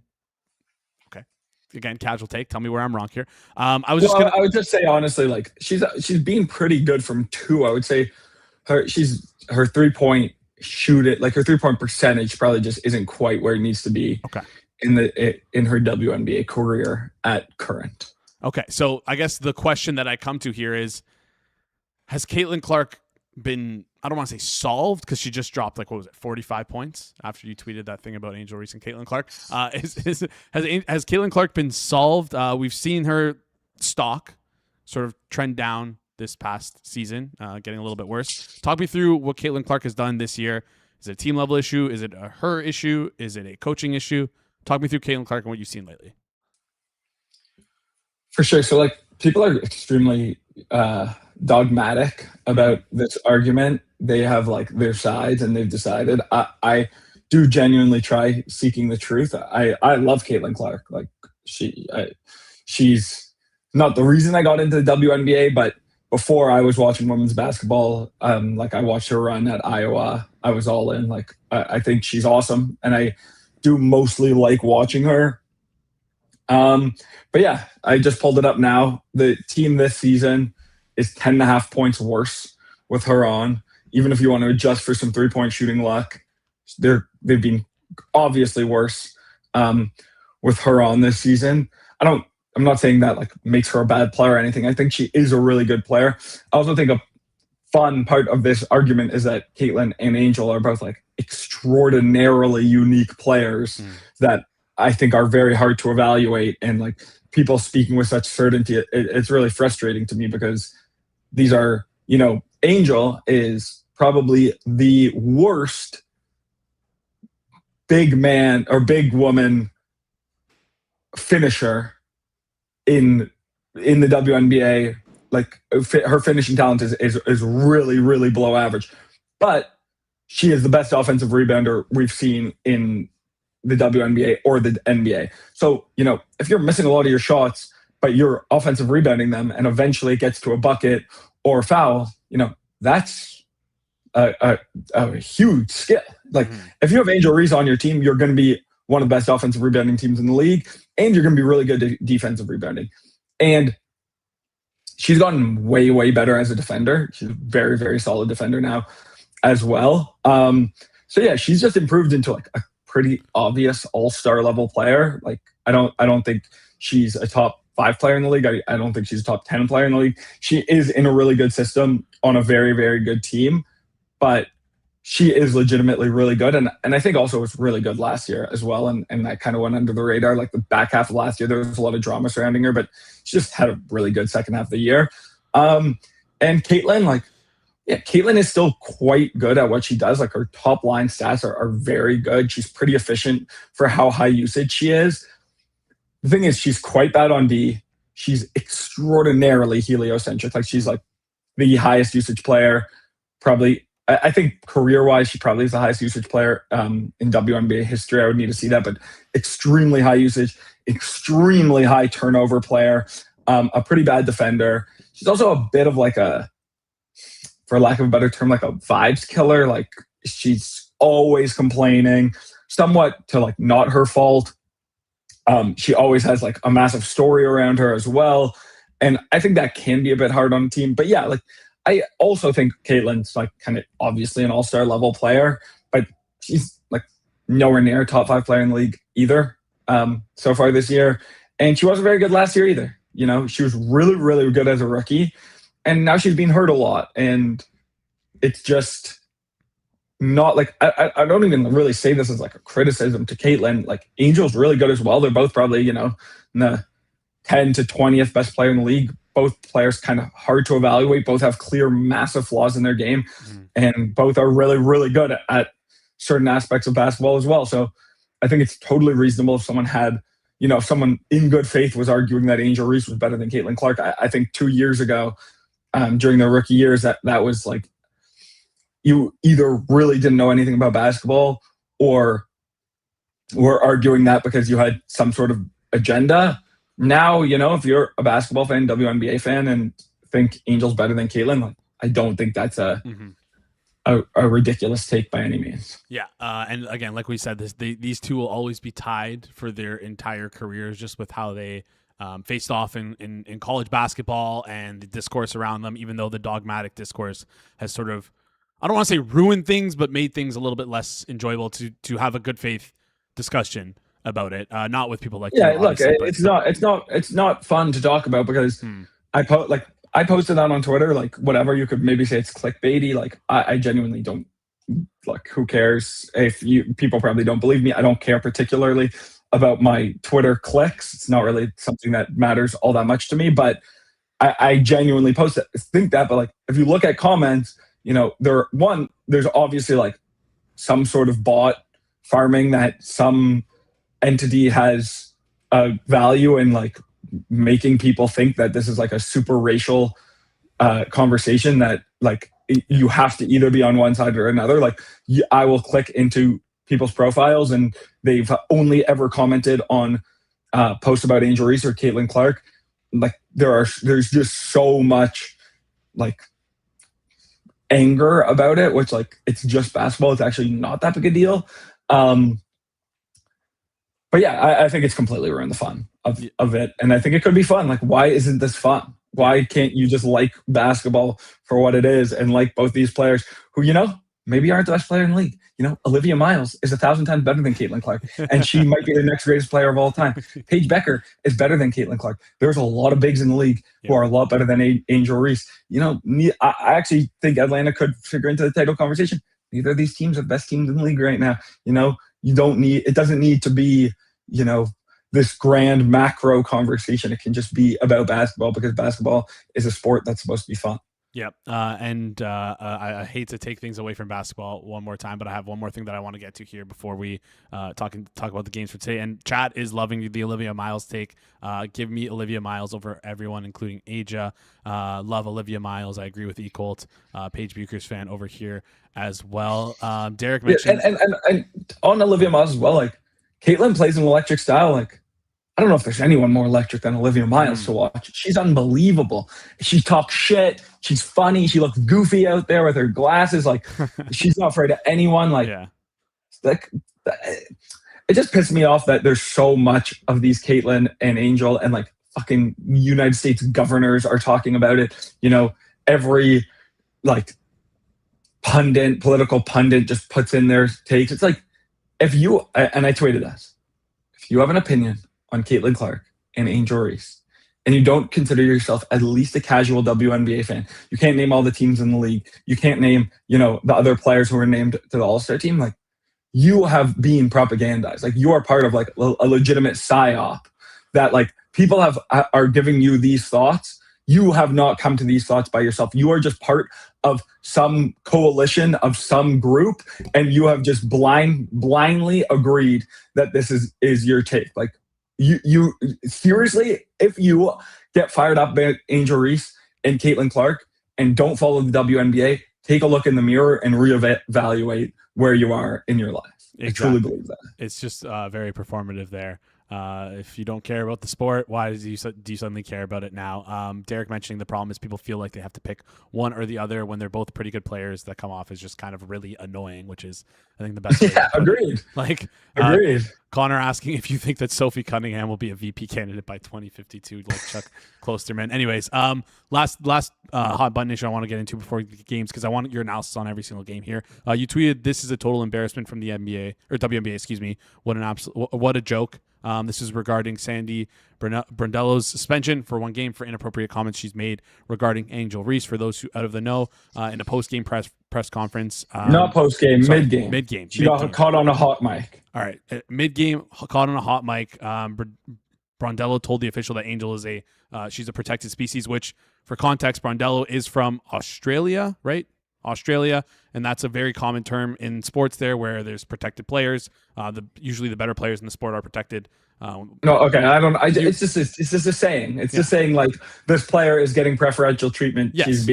okay, again, casual take. Tell me where I'm wrong here. I would just say honestly, like she's been pretty good from two. I would say her 3-point her 3-point percentage probably just isn't quite where it needs to be. Okay. In her WNBA career at current. Okay, so I guess the question that I come to here is, has Caitlin Clark been, I don't want to say solved because she just dropped 45 points after you tweeted that thing about Angel Reese and Caitlin Clark. Has Caitlin Clark been solved? We've seen her stock sort of trend down this past season, getting a little bit worse. Talk me through what Caitlin Clark has done this year. Is it a team level issue? Is it a her issue? Is it a coaching issue? Talk me through Caitlin Clark and what you've seen lately. For sure. So people are extremely dogmatic about this argument. They have their sides and they've decided. I do genuinely try seeking the truth. I love Caitlin Clark. She's not the reason I got into the WNBA, but before I was watching women's basketball, I watched her run at Iowa. I was all in. I think she's awesome, and I do mostly like watching her. But yeah, I just pulled it up now. The team this season is 10.5 points worse with her on. Even if you want to adjust for some 3-point shooting luck, they've been obviously worse with her on this season. I'm not saying that makes her a bad player or anything. I think she is a really good player. I also think a fun part of this argument is that Caitlin and Angel are both extraordinarily unique players that I think are very hard to evaluate. And people speaking with such certainty, it's really frustrating to me because these are, Angel is probably the worst big man or big woman finisher in the WNBA. Her finishing talent is really, really below average, but she is the best offensive rebounder we've seen in the WNBA or the NBA. So, if you're missing a lot of your shots, but you're offensive rebounding them and eventually it gets to a bucket or a foul, that's a huge skill. If you have Angel Reese on your team, you're going to be one of the best offensive rebounding teams in the league, and you're going to be really good at defensive rebounding. And she's gotten way, way better as a defender. She's a very, very solid defender now as well. So yeah, she's just improved into a pretty obvious all-star level player. I don't think she's a top 5 player in the league. I don't think she's a top 10 player in the league. She is in a really good system on a very, very good team, but she is legitimately really good. And I think also was really good last year as well. And that kind of went under the radar. Like the back half of last year, there was a lot of drama surrounding her, but she just had a really good second half of the year. And Caitlin, Caitlin is still quite good at what she does. Like her top line stats are very good. She's pretty efficient for how high usage she is. The thing is, she's quite bad on D. She's extraordinarily heliocentric. Like she's like the highest usage player, probably. I think career-wise, she probably is the highest usage player in WNBA history. I would need to see that, but extremely high usage, extremely high turnover player, a pretty bad defender. She's also a bit of like a, for lack of a better term, like a vibes killer. Like she's always complaining, somewhat to like not her fault. She always has like a massive story around her as well. And I think that can be a bit hard on the team. But yeah, like I also think Caitlin's like kind of obviously an all-star level player, but she's like nowhere near a top 5 player in the league either so far this year. And she wasn't very good last year either. You know, she was really, really good as a rookie. And now she's being hurt a lot. And it's just not like, I don't even really say this as like a criticism to Caitlin. Like Angel's really good as well. They're both probably, you know, in the 10 to 20th best player in the league. Both players kind of hard to evaluate. Both have clear, massive flaws in their game. And both are really, really good at certain aspects of basketball as well. So I think it's totally reasonable if someone had, you know, if someone in good faith was arguing that Angel Reese was better than Caitlin Clark. I think 2 years ago, during their rookie years, that was like, you either really didn't know anything about basketball or were arguing that because you had some sort of agenda. Now, you know, if you're a basketball fan, WNBA fan, and think Angel's better than Caitlin, like, I don't think that's a ridiculous take by any means. Yeah, and again, like we said, these two will always be tied for their entire careers, just with how they faced off in college basketball and the discourse around them. Even though the dogmatic discourse has sort of, I don't want to say ruined things, but made things a little bit less enjoyable to have a good faith discussion about it, not with people like you, look, it's not fun to talk about because I posted that on Twitter, like whatever, you could maybe say it's clickbaity. Like I genuinely don't, like, who cares if people probably don't believe me. I don't care particularly about my Twitter clicks. It's not really something that matters all that much to me, but I genuinely think that. But like, if you look at comments, you know, there's obviously like some sort of bot farming that some entity has a value in, like making people think that this is like a super racial conversation that like you have to either be on one side or another. Like I will click into people's profiles and they've only ever commented on posts about Angel Reese or Caitlin Clark. Like there's just so much like anger about it, which like it's just basketball. It's actually not that big a deal. But yeah, I think it's completely ruined the fun of it. And I think it could be fun. Like, why isn't this fun? Why can't you just like basketball for what it is and like both these players who, you know, maybe aren't the best player in the league? You know, Olivia Miles is 1,000 times better than Caitlin Clark, and she might be the next greatest player of all time. Paige Becker is better than Caitlin Clark. There's a lot of bigs in the league who are a lot better than Angel Reese. You know, I actually think Atlanta could figure into the title conversation. Neither of these teams are the best teams in the league right now. You know, it doesn't need to be, you know, this grand macro conversation. It can just be about basketball because basketball is a sport that's supposed to be fun. Yep. I hate to take things away from basketball one more time, but I have one more thing that I want to get to here before we talk about the games for today. And chat is loving the Olivia Miles take. Give me Olivia Miles over everyone, including Aja. Love Olivia Miles. I agree with Ecolt. Paige Bucher's fan over here as well. Derek mentioned and on Olivia Miles as well. Like Caitlin plays an electric style. Like I don't know if there's anyone more electric than Olivia Miles to watch. She's unbelievable. She talks shit. She's funny. She looks goofy out there with her glasses. Like she's not afraid of anyone. Like, like it just pissed me off that there's so much of these Caitlin and Angel and like fucking United States governors are talking about it. You know, every like political pundit just puts in their takes. It's like, if you, and I tweeted this, if you have an opinion on Caitlin Clark and Angel Reese, and you don't consider yourself at least a casual WNBA fan, you can't name all the teams in the league, you can't name, the other players who were named to the All-Star team, like, you have been propagandized. Like, you are part of like a legitimate psyop that like people are giving you these thoughts. You have not come to these thoughts by yourself. You are just part of some coalition of some group, and you have just blindly agreed that this is your take. Like, you seriously, if you get fired up by Angel Reese and Caitlin Clark and don't follow the WNBA, take a look in the mirror and reevaluate where you are in your life. Exactly. I truly believe that. It's just very performative there. If you don't care about the sport, why do you suddenly care about it now? Derek mentioning the problem is people feel like they have to pick one or the other when they're both pretty good players. That come off as just kind of really annoying, which is, I think, the best way yeah, agreed. Like, agreed. Connor asking if you think that Sophie Cunningham will be a VP candidate by 2052, like Chuck Klosterman. Anyways, last hot button issue I want to get into before the games, because I want your analysis on every single game here. You tweeted, "This is a total embarrassment from the NBA or WNBA, excuse me. What a joke." This is regarding Sandy Brondello's suspension for one game for inappropriate comments she's made regarding Angel Reese. For those who out of the know, in a post-game press conference. Not post-game, mid-game. Mid-game. She got caught on a hot mic. All right. Mid-game, caught on a hot mic. Brondello told the official that Angel is she's a protected species, which, for context, Brondello is from Australia, right? Australia, and that's a very common term in sports there, where there's protected players. Usually the better players in the sport are protected. No, okay, it's just a saying. It's just saying, like, this player is getting preferential treatment. Yes. She's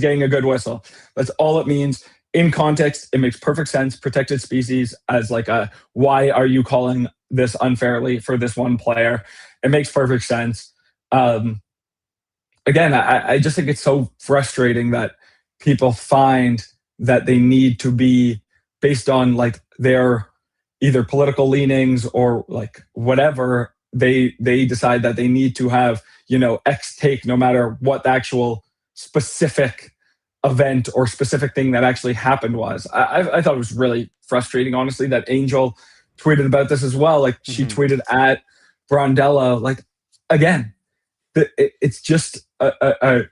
getting a good whistle. That's all it means. In context, it makes perfect sense. Protected species as like why are you calling this unfairly for this one player? It makes perfect sense. Again, I just think it's so frustrating that people find that they need to be, based on like their either political leanings or like whatever, they decide that they need to have, X take no matter what the actual specific event or specific thing that actually happened was. I thought it was really frustrating, honestly, that Angel tweeted about this as well. Like, she tweeted at Brondello, like, again, it's just a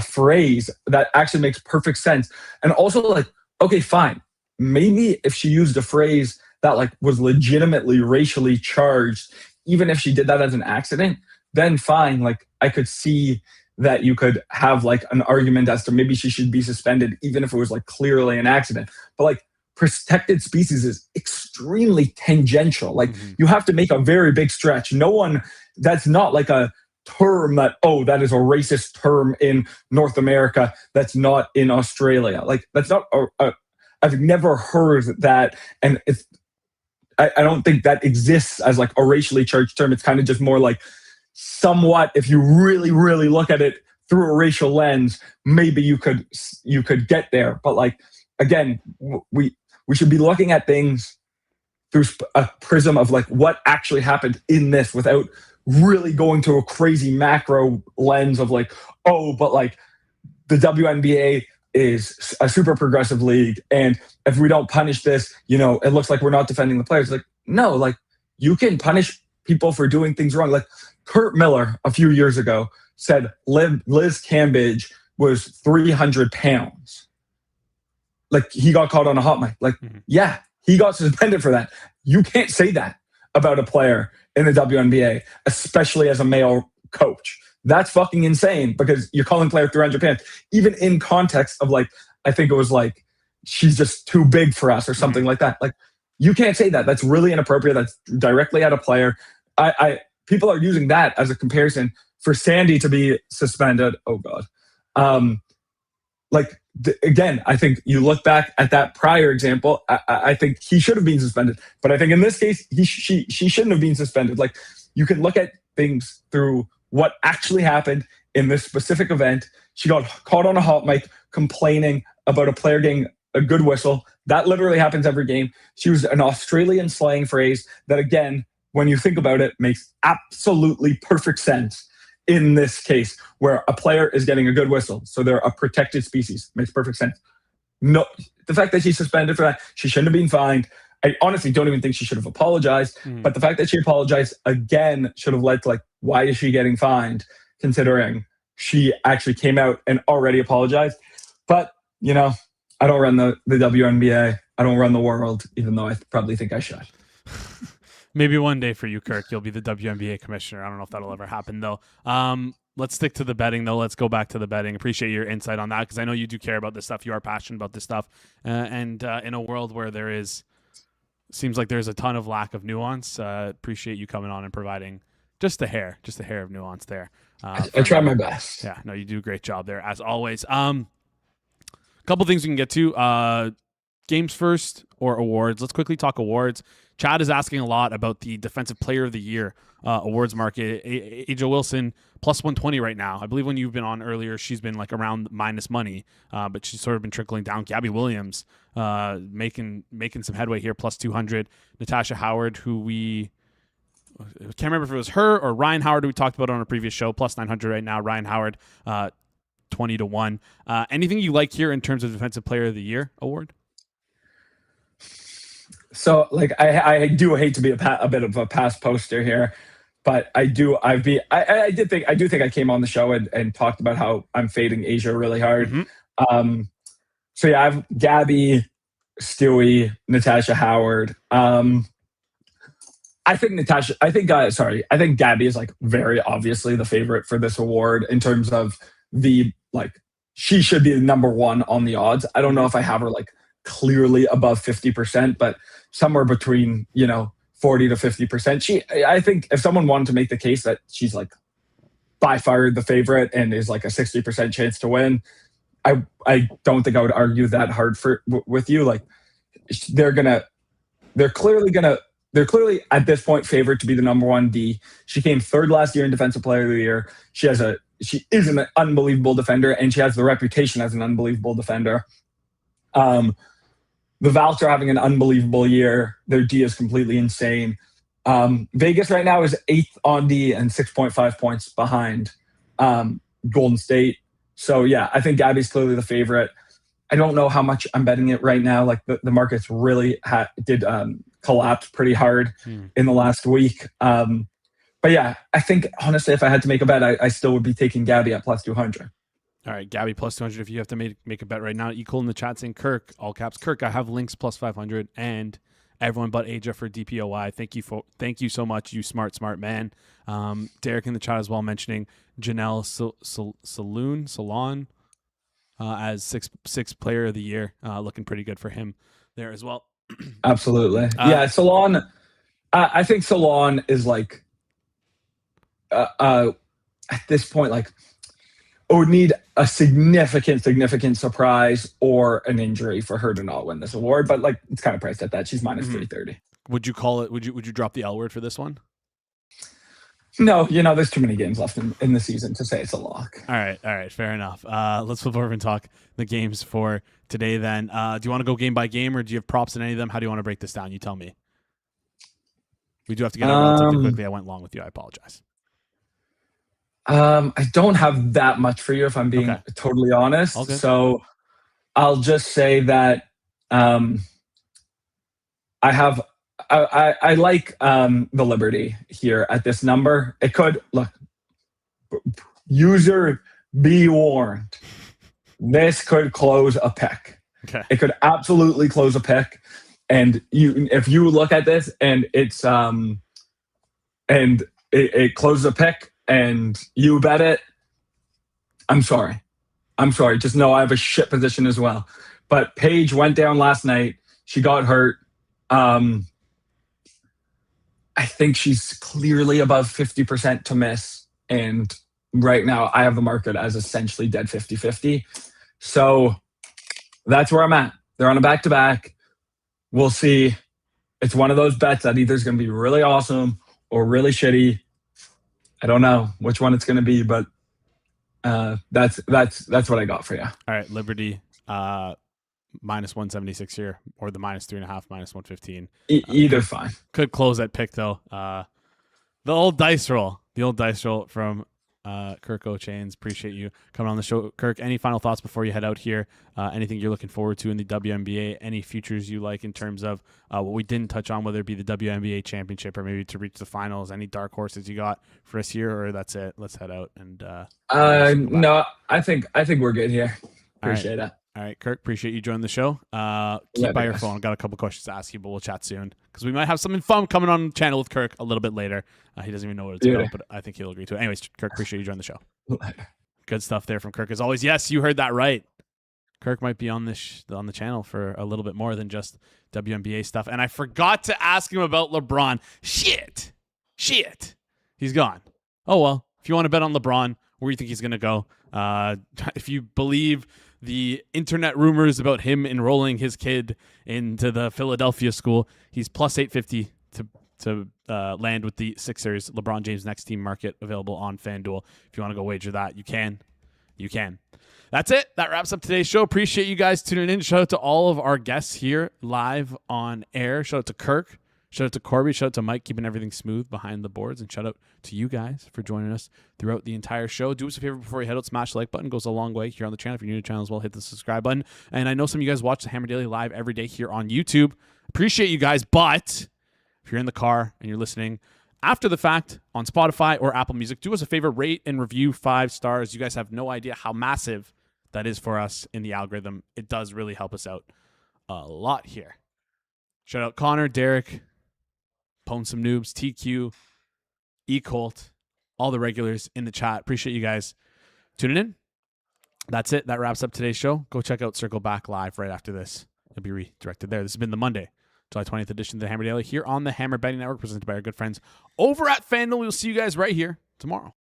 phrase that actually makes perfect sense. And also, like, okay, fine. Maybe if she used a phrase that like was legitimately racially charged, even if she did that as an accident, then fine. Like, I could see that you could have like an argument as to maybe she should be suspended, even if it was like clearly an accident. But like, protected species is extremely tangential. Like, you have to make a very big stretch. That's not like a term that is a racist term in North America that's not in Australia. Like, that's not I've never heard that, and I don't think that exists as like a racially charged term. It's kind of just more like, somewhat, if you really, really look at it through a racial lens, maybe you could get there. But like, again, we should be looking at things through a prism of like what actually happened in this, without really going to a crazy macro lens of like, but like the WNBA is a super progressive league, and if we don't punish this, it looks like we're not defending the players. Like, no, like, you can punish people for doing things wrong. Like, Kurt Miller a few years ago said Liz Cambage was 300 pounds. Like, he got caught on a hot mic. Like, yeah, he got suspended for that. You can't say that about a player in the WNBA, especially as a male coach. That's fucking insane, because you're calling player 300 pounds, even in context of like, I think it was like, she's just too big for us or something like that. Like, you can't say that. That's really inappropriate. That's directly at a player. People are using that as a comparison for Sandy to be suspended. Oh God. Again, I think you look back at that prior example, I think he should have been suspended. But I think in this case, she shouldn't have been suspended. Like, you can look at things through what actually happened in this specific event. She got caught on a hot mic complaining about a player getting a good whistle. That literally happens every game. She used an Australian slang phrase that, again, when you think about it, makes absolutely perfect sense in this case, where a player is getting a good whistle. So they're a protected species. Makes perfect sense. No, the fact that she's suspended for that, she shouldn't have been fined. I honestly don't even think she should have apologized. But the fact that she apologized again should have led to like, why is she getting fined? Considering she actually came out and already apologized. But, you know, I don't run the WNBA. I don't run the world, even though I probably think I should. Maybe one day for you, Kirk, you'll be the WNBA commissioner. I don't know if that'll ever happen, though. Let's stick to the betting, though. Let's go back to the betting. Appreciate your insight on that because I know you do care about this stuff. You are passionate about this stuff. And in a world where seems like there's a ton of lack of nuance, appreciate you coming on and providing just a hair of nuance there. I try my best. Yeah, no, you do a great job there, as always. A couple things we can get to. Games first or awards. Let's quickly talk awards. Chad is asking a lot about the Defensive Player of the Year awards market. Aja Wilson, plus 120 right now. I believe when you've been on earlier, she's been like around minus money, but she's sort of been trickling down. Gabby Williams making some headway here, plus 200. Natasha Howard, who can't remember if it was her or Ryan Howard, who we talked about on a previous show, plus 900 right now. Ryan Howard, 20-1. Anything you like here in terms of Defensive Player of the Year award? So, like, I do hate to be a bit of a past poster here, but I do think I came on the show and talked about how I'm fading Asia really hard. So yeah, I have Gabby, Stewie, Natasha Howard. I think Gabby is like very obviously the favorite for this award in terms of she should be the number one on the odds. I don't know if I have her like clearly above 50%, but somewhere between, 40 to 50%. I think if someone wanted to make the case that she's like by far the favorite and is like a 60% chance to win, I don't think I would argue that hard with you. Like they're clearly at this point favored to be the number one D. She came third last year in Defensive Player of the Year. She is an unbelievable defender, and she has the reputation as an unbelievable defender. The Valks are having an unbelievable year. Their D is completely insane. Vegas right now is 8th on D and 6.5 points behind Golden State. So, yeah, I think Gabby's clearly the favorite. I don't know how much I'm betting it right now. Like, the markets really did collapse pretty hard in the last week. But, yeah, I think, honestly, if I had to make a bet, I still would be taking Gabby at plus 200. All right, Gabby plus 200. If you have to make a bet right now, Equal in the chat saying Kirk, all caps. Kirk, I have links plus 500 and everyone but Aja for DPOY. Thank you so much, you smart man. Derek in the chat as well mentioning Janelle Salon as sixth player of the year, looking pretty good for him there as well. Absolutely, yeah. Salon, I think Salon is like at this point like. Would need a significant surprise or an injury for her to not win this award, but like it's kind of priced at that. She's minus 330. Would you call it? Would you drop the L word for this one? No, there's too many games left in the season to say it's a lock. All right, fair enough. Let's flip over and talk the games for today. Then, do you want to go game by game, or do you have props in any of them? How do you want to break this down? You tell me. We do have to get out relatively quickly. I went long with you. I apologize. I don't have that much for you if I'm being totally honest. Okay. So I'll just say that I like the Liberty here at this number. It could user be warned. This could close a pick. Okay. It could absolutely close a pick. And if you look at this and it's and it closes a pick, and you bet it, I'm sorry. Just know I have a shit position as well. But Paige went down last night. She got hurt. I think she's clearly above 50% to miss. And right now I have the market as essentially dead 50-50. So that's where I'm at. They're on a back-to-back. We'll see. It's one of those bets that either is going to be really awesome or really shitty. I don't know which one it's going to be, but that's what I got for you. All right, Liberty minus 176 here, or the minus 3.5, minus 115. Either fine. Could close that pick though. The old dice roll from Kirk O'Chains. Appreciate you coming on the show. Kirk, any final thoughts before you head out here? Anything you're looking forward to in the WNBA? Any futures you like in terms of what we didn't touch on, whether it be the WNBA championship or maybe to reach the finals? Any dark horses you got for us here, or that's it? Let's head out and. No, I think we're good here. Appreciate it. All right, Kirk, appreciate you joining the show. Keep by your phone. I've got a couple questions to ask you, but we'll chat soon because we might have something fun coming on the channel with Kirk a little bit later. He doesn't even know what it's about, but I think he'll agree to it. Anyways, Kirk, appreciate you joining the show. Good stuff there from Kirk as always. Yes, you heard that right. Kirk might be on this on the channel for a little bit more than just WNBA stuff. And I forgot to ask him about LeBron. Shit. He's gone. Oh, well, if you want to bet on LeBron, where do you think he's going to go? If you believe the internet rumors about him enrolling his kid into the Philadelphia school, he's plus 850 to land with the Sixers. LeBron James next team market available on FanDuel. If you want to go wager that, you can. That's it. That wraps up today's show. Appreciate you guys tuning in. Shout out to all of our guests here live on air. Shout out to Kirk. Shout out to Corbie. Shout out to Mike, keeping everything smooth behind the boards. And shout out to you guys for joining us throughout the entire show. Do us a favor before you head out. Smash the like button. Goes a long way here on the channel. If you're new to the channel as well, hit the subscribe button. And I know some of you guys watch the Hammer Daily live every day here on YouTube. Appreciate you guys. But if you're in the car and you're listening after the fact on Spotify or Apple Music, do us a favor. Rate and review 5 stars. You guys have no idea how massive that is for us in the algorithm. It does really help us out a lot here. Shout out Connor, Derek, Pwn Some Noobs, TQ, E-Colt, all the regulars in the chat. Appreciate you guys tuning in. That's it. That wraps up today's show. Go check out Circle Back live right after this. It'll be redirected there. This has been the Monday, July 20th edition of the Hammer Daily here on the Hammer Betting Network, presented by our good friends over at FanDuel. We'll see you guys right here tomorrow.